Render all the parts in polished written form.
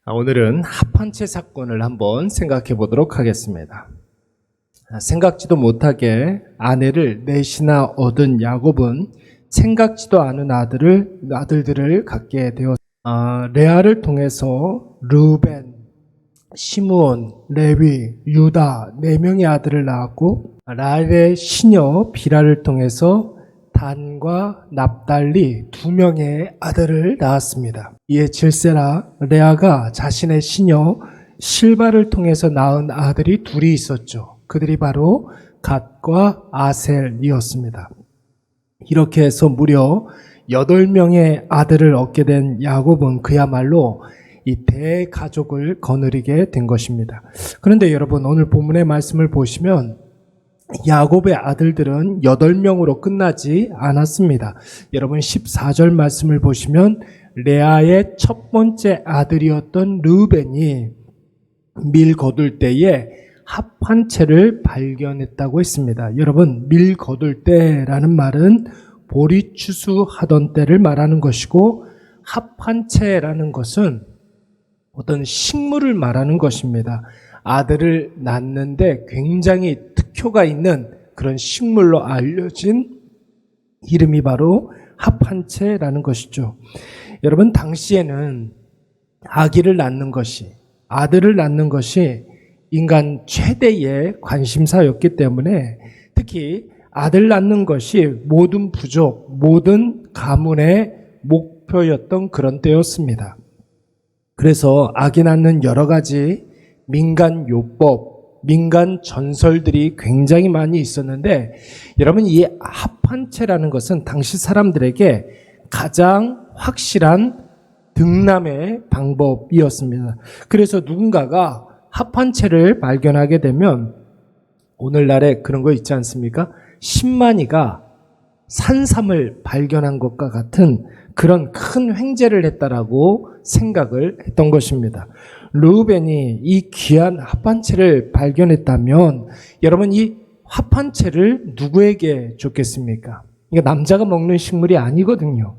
오늘은 합한채 사건을 한번 생각해 보도록 하겠습니다. 생각지도 못하게 아내를 넷이나 얻은 야곱은 생각지도 않은 아들들을 갖게 되었습니다. 레아를 통해서 르우벤, 시므온, 레위, 유다 4명의 아들을 낳았고, 라헬의 시녀 비라를 통해서 단과 납달리 2명의 아들을 낳았습니다. 이에 질세라 레아가 자신의 시녀 실바를 통해서 낳은 아들이 둘이 있었죠. 그들이 바로 갓과 아셀이었습니다. 이렇게 해서 무려 8명의 아들을 얻게 된 야곱은 그야말로 이 대가족을 거느리게 된 것입니다. 그런데 여러분, 오늘 본문의 말씀을 보시면 야곱의 아들들은 8명으로 끝나지 않았습니다. 여러분 14절 말씀을 보시면 레아의 첫 번째 아들이었던 르우벤이 밀 거둘 때에 합한 채를 발견했다고 했습니다. 여러분, 밀 거둘 때라는 말은 보리 추수하던 때를 말하는 것이고, 합한 채라는 것은 어떤 식물을 말하는 것입니다. 아들을 낳는데 굉장히 특효가 있는 그런 식물로 알려진 이름이 바로 합한채라는 것이죠. 여러분, 당시에는 아기를 낳는 것이, 아들을 낳는 것이 인간 최대의 관심사였기 때문에 특히 아들 낳는 것이 모든 부족, 모든 가문의 목표였던 그런 때였습니다. 그래서 아기 낳는 여러 가지 민간 요법, 민간 전설들이 굉장히 많이 있었는데, 여러분, 이 합한채라는 것은 당시 사람들에게 가장 확실한 등남의 방법이었습니다. 그래서 누군가가 합한채를 발견하게 되면 오늘날에 그런 거 있지 않습니까? 신만이가 산삼을 발견한 것과 같은 그런 큰 횡재를 했다라고 생각을 했던 것입니다. 르우벤이 이 귀한 합한채를 발견했다면 여러분, 이 합한채를 누구에게 줬겠습니까? 이게 남자가 먹는 식물이 아니거든요.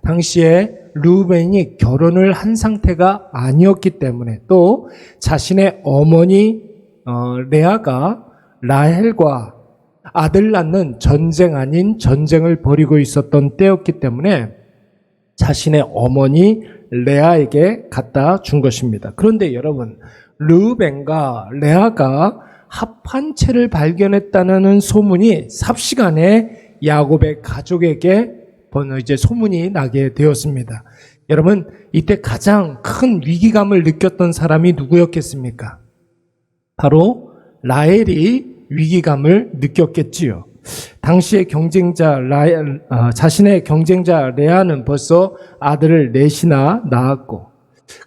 당시에 르우벤이 결혼을 한 상태가 아니었기 때문에, 또 자신의 어머니 레아가 라헬과 아들 낳는 전쟁 아닌 전쟁을 벌이고 있었던 때였기 때문에 자신의 어머니 레아에게 갖다 준 것입니다. 그런데 여러분, 르우벤과 레아가 합한 채를 발견했다는 소문이 삽시간에 야곱의 가족에게 이제 소문이 나게 되었습니다. 여러분, 이때 가장 큰 위기감을 느꼈던 사람이 누구였겠습니까? 바로 라헬이 위기감을 느꼈겠지요. 당시의 경쟁자 자신의 경쟁자 레아는 벌써 아들을 넷이나 낳았고,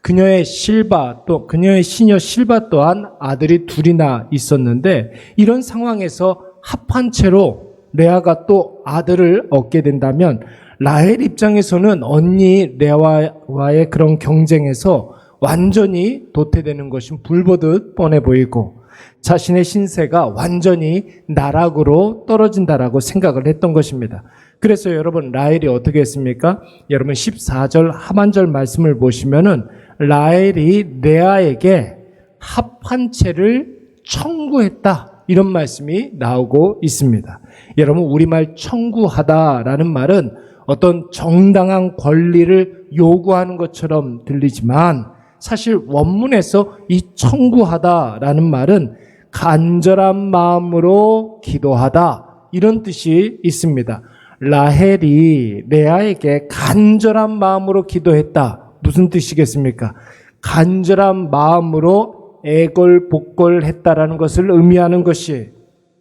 그녀의 시녀 실바 또한 아들이 둘이나 있었는데, 이런 상황에서 합한 채로 레아가 또 아들을 얻게 된다면 라헬 입장에서는 언니 레아와의 그런 경쟁에서 완전히 도태되는 것이 불보듯 뻔해 보이고, 자신의 신세가 완전히 나락으로 떨어진다라고 생각을 했던 것입니다. 그래서 여러분, 라헬이 어떻게 했습니까? 여러분 14절 하반절 말씀을 보시면은 라헬이 레아에게 합한 채를 청구했다, 이런 말씀이 나오고 있습니다. 여러분, 우리말 청구하다라는 말은 어떤 정당한 권리를 요구하는 것처럼 들리지만, 사실 원문에서 이 청구하다라는 말은 간절한 마음으로 기도하다, 이런 뜻이 있습니다. 라헬이 레아에게 간절한 마음으로 기도했다. 무슨 뜻이겠습니까? 간절한 마음으로 애걸복걸했다라는 것을 의미하는 것이,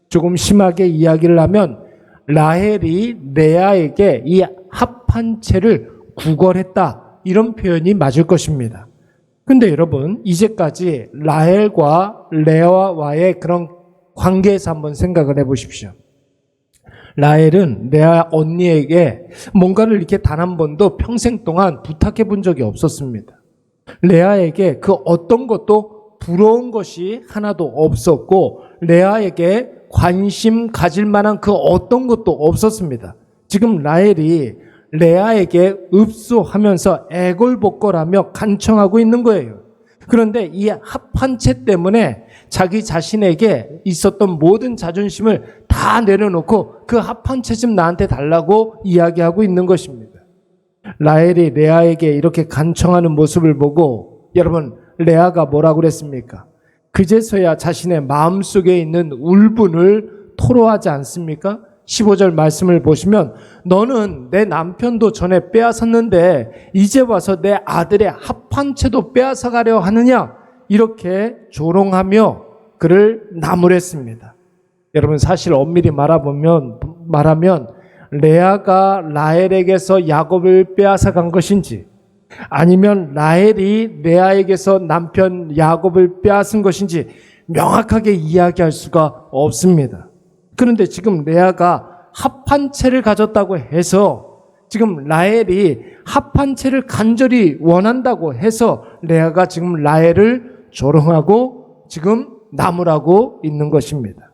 조금 심하게 이야기를 하면 라헬이 레아에게 이 합한 채를 구걸했다, 이런 표현이 맞을 것입니다. 근데 여러분, 이제까지 라헬과 레아와의 그런 관계에서 한번 생각을 해보십시오. 라헬은 레아 언니에게 뭔가를 이렇게 단 한 번도 평생 동안 부탁해 본 적이 없었습니다. 레아에게 그 어떤 것도 부러운 것이 하나도 없었고, 레아에게 관심 가질 만한 그 어떤 것도 없었습니다. 지금 라헬이 레아에게 읍소하면서 애걸복걸하며 간청하고 있는 거예요. 그런데 이 합한 채 때문에 자기 자신에게 있었던 모든 자존심을 다 내려놓고 그 합한 채 좀 나한테 달라고 이야기하고 있는 것입니다. 라헬이 레아에게 이렇게 간청하는 모습을 보고 여러분, 레아가 뭐라고 그랬습니까? 그제서야 자신의 마음속에 있는 울분을 토로하지 않습니까? 15절 말씀을 보시면 너는 내 남편도 전에 빼앗았는데 이제 와서 내 아들의 합한 채도 빼앗아가려 하느냐? 이렇게 조롱하며 그를 나무랬습니다. 여러분, 사실 엄밀히 말하면 레아가 라헬에게서 야곱을 빼앗아간 것인지 아니면 라헬이 레아에게서 남편 야곱을 빼앗은 것인지 명확하게 이야기할 수가 없습니다. 그런데 지금 레아가 합한 채를 가졌다고 해서 지금 라헬이 합한 채를 간절히 원한다고 해서 레아가 지금 라헬을 조롱하고 지금 나무라고 있는 것입니다.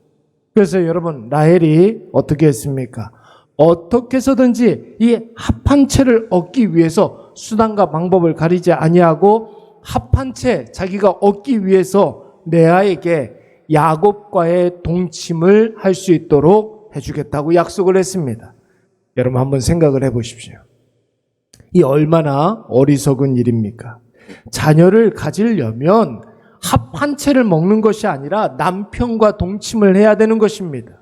그래서 여러분, 라헬이 어떻게 했습니까? 어떻게 해서든지 이 합한 채를 얻기 위해서 수단과 방법을 가리지 아니하고 합한 채 자기가 얻기 위해서 레아에게 야곱과의 동침을 할 수 있도록 해주겠다고 약속을 했습니다. 여러분, 한번 생각을 해보십시오. 이 얼마나 어리석은 일입니까? 자녀를 가지려면 합한 채를 먹는 것이 아니라 남편과 동침을 해야 되는 것입니다.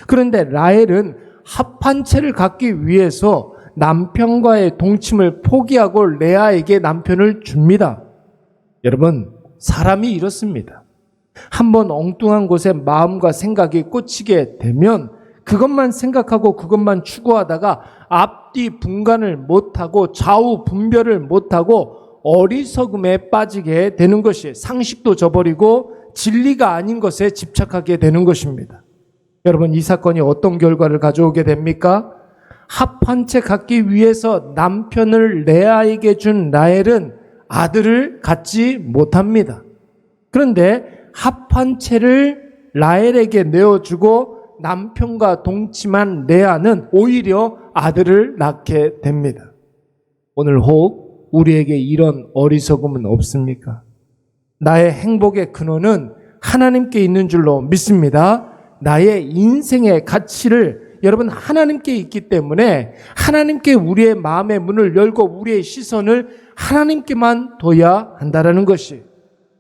그런데 라헬은 합한 채를 갖기 위해서 남편과의 동침을 포기하고 레아에게 남편을 줍니다. 여러분, 사람이 이렇습니다. 한번 엉뚱한 곳에 마음과 생각이 꽂히게 되면 그것만 생각하고 그것만 추구하다가 앞뒤 분간을 못하고 좌우 분별을 못하고 어리석음에 빠지게 되는 것이, 상식도 저버리고 진리가 아닌 것에 집착하게 되는 것입니다. 여러분, 이 사건이 어떤 결과를 가져오게 됩니까? 합한 채 갖기 위해서 남편을 레아에게 준 라헬은 아들을 갖지 못합니다. 그런데 합한 채를 라헬에게 내어주고 남편과 동침한 레아는 오히려 아들을 낳게 됩니다. 오늘 혹 우리에게 이런 어리석음은 없습니까? 나의 행복의 근원은 하나님께 있는 줄로 믿습니다. 나의 인생의 가치를 여러분 하나님께 있기 때문에 하나님께 우리의 마음의 문을 열고 우리의 시선을 하나님께만 둬야 한다는 것이.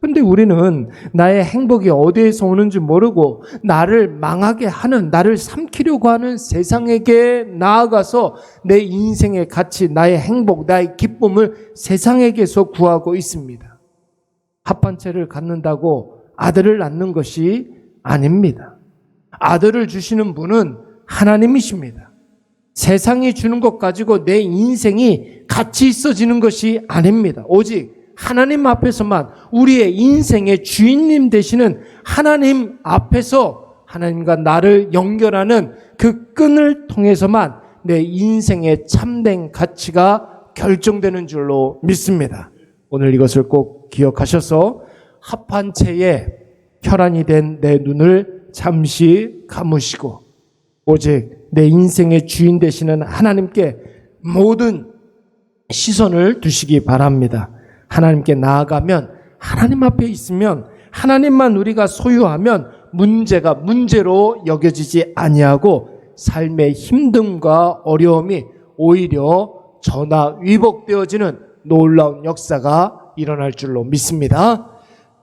그런데 우리는 나의 행복이 어디에서 오는지 모르고 나를 망하게 하는, 나를 삼키려고 하는 세상에게 나아가서 내 인생의 가치, 나의 행복, 나의 기쁨을 세상에게서 구하고 있습니다. 합한 채를 갖는다고 아들을 낳는 것이 아닙니다. 아들을 주시는 분은 하나님이십니다. 세상이 주는 것 가지고 내 인생이 가치 있어지는 것이 아닙니다. 오직 하나님 앞에서만, 우리의 인생의 주인님 되시는 하나님 앞에서 하나님과 나를 연결하는 그 끈을 통해서만 내 인생의 참된 가치가 결정되는 줄로 믿습니다. 오늘 이것을 꼭 기억하셔서 합한 채에 혈안이 된 내 눈을 잠시 감으시고 오직 내 인생의 주인 되시는 하나님께 모든 시선을 두시기 바랍니다. 하나님께 나아가면, 하나님 앞에 있으면, 하나님만 우리가 소유하면 문제가 문제로 여겨지지 아니하고 삶의 힘듦과 어려움이 오히려 전화위복되어지는 놀라운 역사가 일어날 줄로 믿습니다.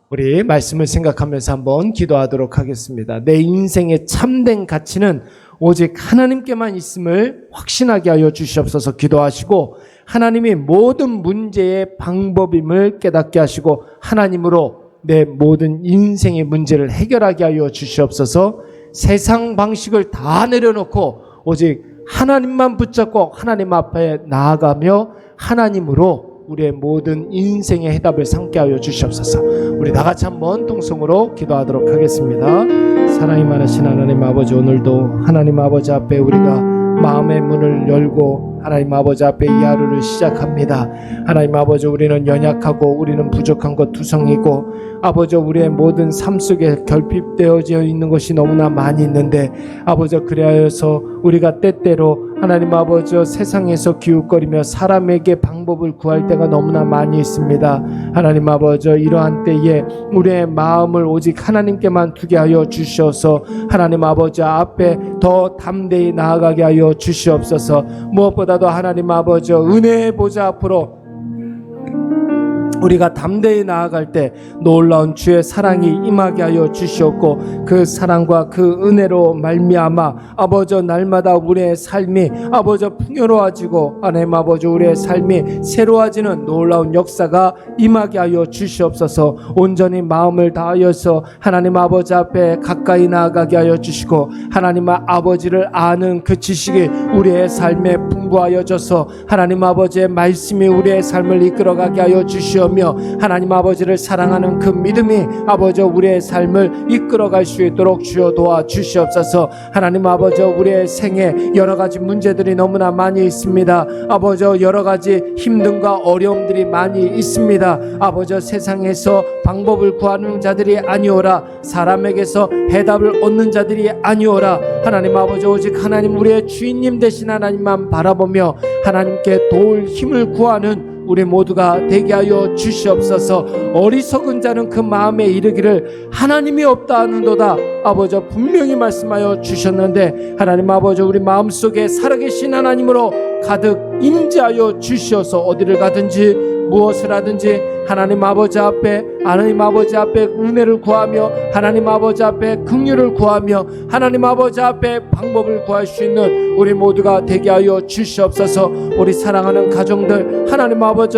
우리 말씀을 생각하면서 한번 기도하도록 하겠습니다. 내 인생의 참된 가치는 오직 하나님께만 있음을 확신하게 하여 주시옵소서. 기도하시고 하나님이 모든 문제의 방법임을 깨닫게 하시고 하나님으로 내 모든 인생의 문제를 해결하게 하여 주시옵소서. 세상 방식을 다 내려놓고 오직 하나님만 붙잡고 하나님 앞에 나아가며 하나님으로 우리의 모든 인생의 해답을 삼게 하여 주시옵소서. 우리 다 같이 한번 통성으로 기도하도록 하겠습니다. 사랑이 많으신 하나님 아버지, 오늘도 하나님 아버지 앞에 우리가 마음의 문을 열고 하나님 아버지 앞에 이 하루를 시작합니다. 하나님 아버지, 우리는 연약하고 우리는 부족한 것 투성이고 아버지, 우리의 모든 삶 속에 결핍되어져 있는 것이 너무나 많이 있는데 아버지, 그리하여서 우리가 때때로 하나님 아버지 세상에서 기웃거리며 사람에게 방법을 구할 때가 너무나 많이 있습니다. 하나님 아버지 이러한 때에 우리의 마음을 오직 하나님께만 두게 하여 주시어서 하나님 아버지 앞에 더 담대히 나아가게 하여 주시옵소서. 무엇보다도 하나님 아버지 은혜의 보좌 앞으로 우리가 담대히 나아갈 때 놀라운 주의 사랑이 임하게 하여 주시옵고 그 사랑과 그 은혜로 말미암아 아버지 날마다 우리의 삶이 아버지 풍요로워지고 하나님 아버지 우리의 삶이 새로워지는 놀라운 역사가 임하게 하여 주시옵소서. 온전히 마음을 다하여서 하나님 아버지 앞에 가까이 나아가게 하여 주시고 하나님 아버지를 아는 그 지식이 우리의 삶에 풍부하여져서 하나님 아버지의 말씀이 우리의 삶을 이끌어가게 하여 주시옵소서. 하나님 아버지를 사랑하는 그 믿음이 아버지 우리의 삶을 이끌어갈 수 있도록 주여 도와주시옵소서. 하나님 아버지 우리의 생에 여러 가지 문제들이 너무나 많이 있습니다. 아버지 여러 가지 힘듦과 어려움들이 많이 있습니다. 아버지 세상에서 방법을 구하는 자들이 아니오라 사람에게서 해답을 얻는 자들이 아니오라 하나님 아버지 오직 하나님 우리의 주인님 되신 하나님만 바라보며 하나님께 도울 힘을 구하는 우리 모두가 되게 하여 주시옵소서. 어리석은 자는 그 마음에 이르기를 하나님이 없다 하는도다. 아버지 분명히 말씀하여 주셨는데 하나님 아버지 우리 마음속에 살아계신 하나님으로 가득 임재하여 주시어서 어디를 가든지 무엇을 하든지 하나님 아버지 앞에 은혜를 구하며 하나님 아버지 앞에 긍휼을 구하며 하나님 아버지 앞에 방법을 구할 수 있는 우리 모두가 되게 하여 주시옵소서. 우리 사랑하는 가정들 하나님 아버지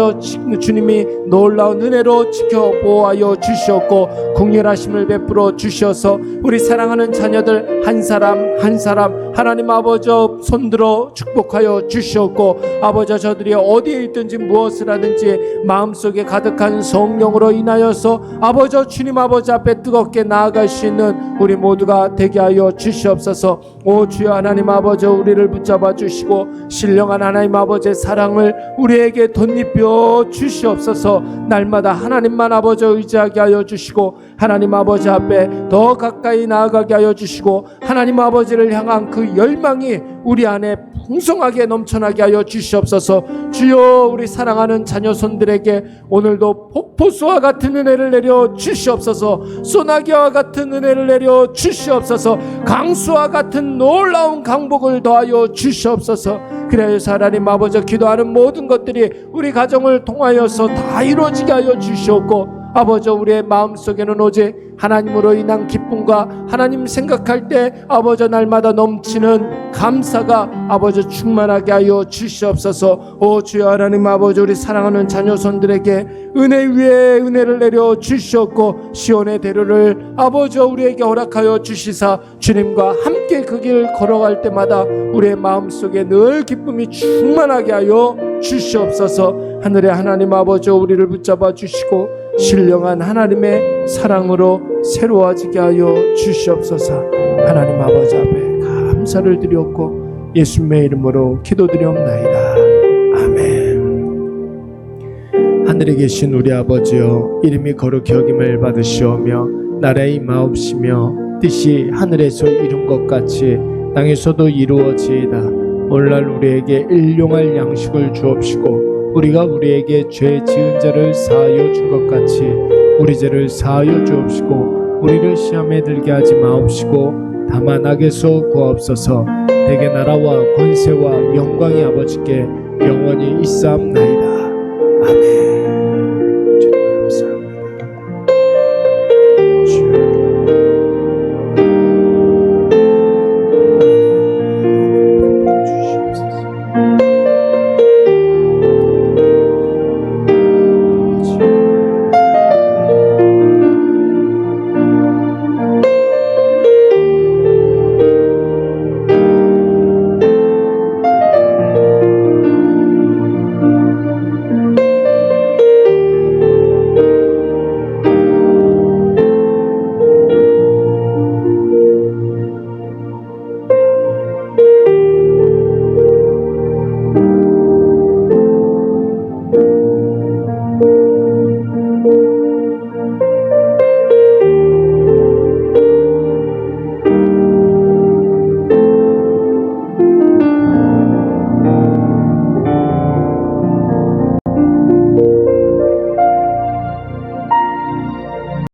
주님이 놀라운 은혜로 지켜 보호하여 주시옵고 긍휼하심을 베풀어 주셔서 우리 사랑하는 자녀들 한 사람 한 사람 하나님 아버지 손들어 축복하여 주시옵고 아버지 저들이 어디에 있든지 무엇을 하든지 마음속에 가득한 성령으로 인하여서 아버지 주님 아버지 앞에 뜨겁게 나아갈 수 있는 우리 모두가 되게 하여 주시옵소서. 오 주여 하나님 아버지 우리를 붙잡아 주시고 신령한 하나님 아버지의 사랑을 우리에게 덧입혀 주시옵소서. 날마다 하나님만 아버지 의지하게 하여 주시고 하나님 아버지 앞에 더 가까이 나아가게 하여 주시고 하나님 아버지를 향한 그 열망이 우리 안에 풍성하게 넘쳐나게 하여 주시옵소서. 주여 우리 사랑하는 자녀 손들에게 오늘도 폭포수와 같은 은혜를 내려 주시옵소서. 소나기와 같은 은혜를 내려 주시옵소서. 강수와 같은 놀라운 강복을 더하여 주시옵소서. 그래서 하나님 아버지 기도하는 모든 것들이 우리 가정을 통하여서 다 이루어지게 하여 주시옵고 아버지 우리의 마음속에는 오직 하나님으로 인한 기쁨과 하나님 생각할 때 아버지 날마다 넘치는 감사가 아버지 충만하게 하여 주시옵소서. 오 주여 하나님 아버지 우리 사랑하는 자녀손들에게 은혜 위에 은혜를 내려 주시옵고 시온의 대로를 아버지 우리에게 허락하여 주시사 주님과 함께 그 길 걸어갈 때마다 우리의 마음속에 늘 기쁨이 충만하게 하여 주시옵소서. 하늘의 하나님 아버지 우리를 붙잡아 주시고 신령한 하나님의 사랑으로 새로워지게 하여 주시옵소서. 하나님 아버지 앞에 감사를 드렸고 예수님의 이름으로 기도드리옵나이다. 아멘. 하늘에 계신 우리 아버지여 이름이 거룩히 여김을 받으시오며 나라의 임하옵시며 뜻이 하늘에서 이룬 것 같이 땅에서도 이루어지이다. 오늘날 우리에게 일용할 양식을 주옵시고 우리가 우리에게 죄 지은 자를 사하여 준 것 같이 우리 죄를 사하여 주옵시고 우리를 시험에 들게 하지 마옵시고 다만 악에서 구하옵소서. 대개 나라와 권세와 영광이 아버지께 영원히 있사옵나이다.